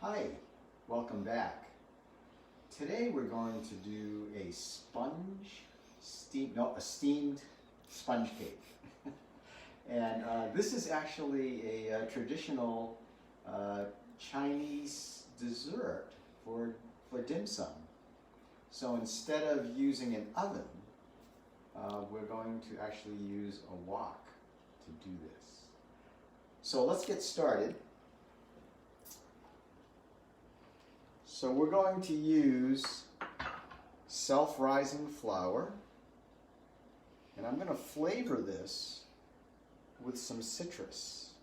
Hi, welcome back. Today we're going to do a steamed sponge cake. And this is actually a traditional Chinese dessert for dim sum. So instead of using an oven, we're going to actually use a wok to do this. So let's get started. So we're going to use self-rising flour, and I'm going to flavor this with some citrus.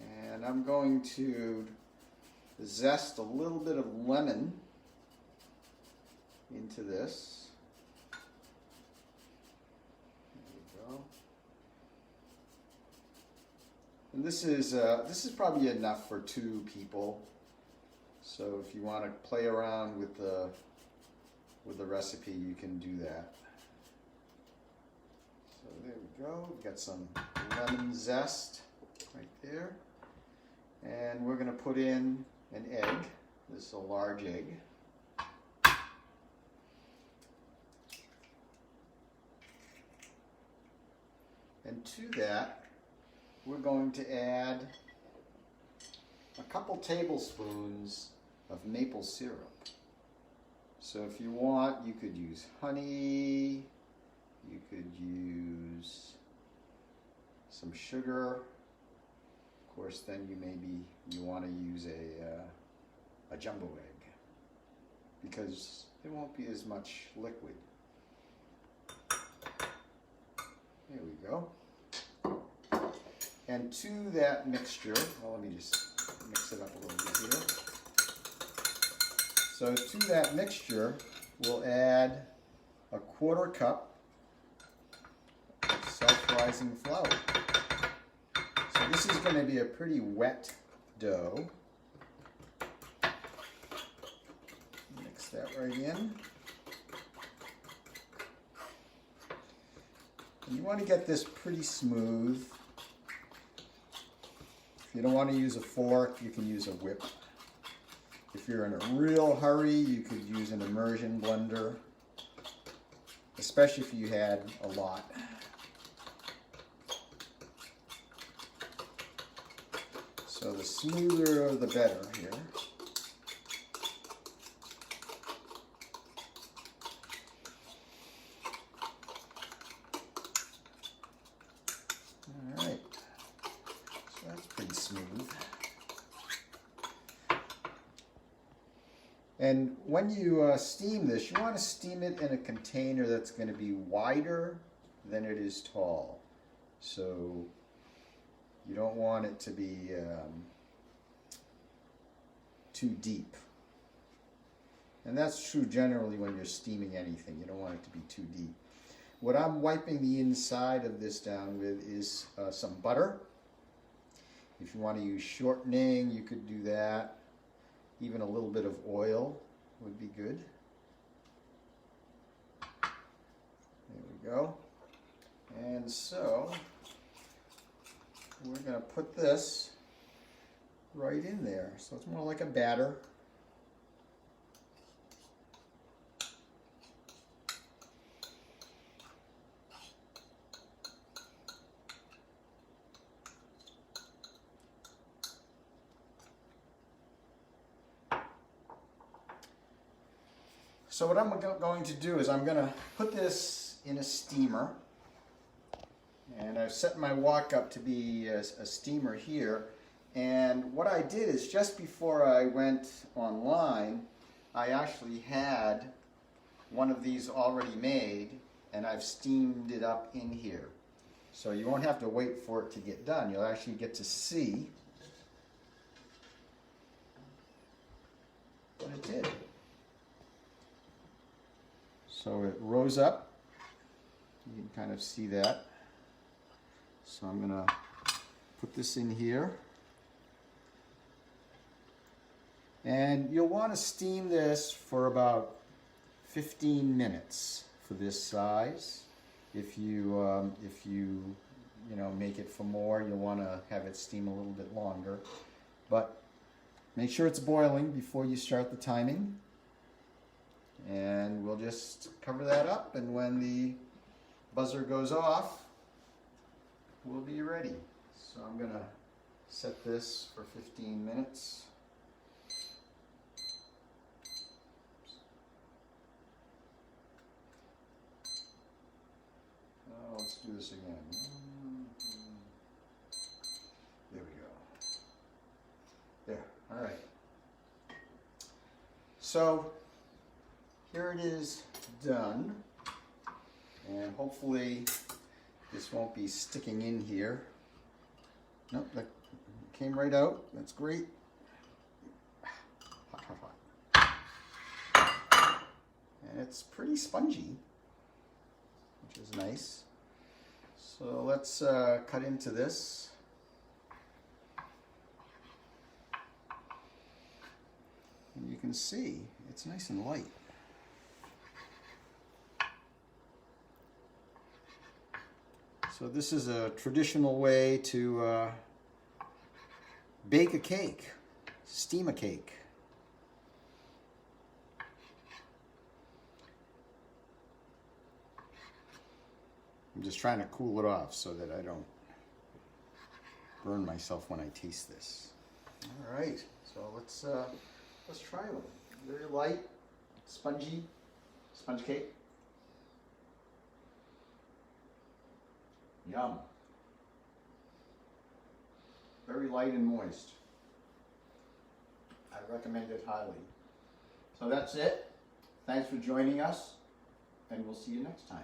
And I'm going to zest a little bit of lemon into this. There we go. And this is probably enough for 2 people. So if you want to play around with the recipe, you can do that. So there we go. We've got some lemon zest right there. And we're going to put in an egg. This is a large egg. And to that, we're going to add a couple tablespoons of maple syrup. So if you want, you could use honey, you could use some sugar. Of course, then you want to use a jumbo egg because there won't be as much liquid. There we go. And to that mixture, well, let me just mix it up a little bit here. So to that mixture, we'll add a 1/4 cup of self-rising flour. So this is going to be a pretty wet dough. Mix that right in. And you want to get this pretty smooth. If you don't want to use a fork, you can use a whip. If you're in a real hurry, you could use an immersion blender, especially if you had a lot. So the smoother, the better here. All right, so that's pretty smooth. And when you steam this, you want to steam it in a container that's going to be wider than it is tall. So you don't want it to be too deep. And that's true generally when you're steaming anything. You don't want it to be too deep. What I'm wiping the inside of this down with is some butter. If you want to use shortening, you could do that. Even a little bit of oil would be good. There we go. And so we're going to put this right in there. So it's more like a batter. So what I'm going to do is I'm going to put this in a steamer, and I've set my wok up to be a steamer here. And what I did is just before I went online, I actually had one of these already made, and I've steamed it up in here. So you won't have to wait for it to get done. You'll actually get to see what it did. So it rose up. You can kind of see that. So I'm going to put this in here. And you'll want to steam this for about 15 minutes for this size. If you make it for more, you'll want to have it steam a little bit longer. But make sure it's boiling before you start the timing. And we'll just cover that up, and when the buzzer goes off, we'll be ready. So I'm gonna set this for 15 minutes. Let's do this again. There we go. There, all right. So here it is done. And hopefully this won't be sticking in here. Nope, that came right out. That's great. Hot, hot, hot. And it's pretty spongy, which is nice. So let's cut into this. And you can see it's nice and light. So this is a traditional way to bake a cake, steam a cake. I'm just trying to cool it off so that I don't burn myself when I taste this. All right, so let's try one. Very light, spongy, sponge cake. Yum. Very light and moist. I recommend it highly. So that's it. Thanks for joining us, and we'll see you next time.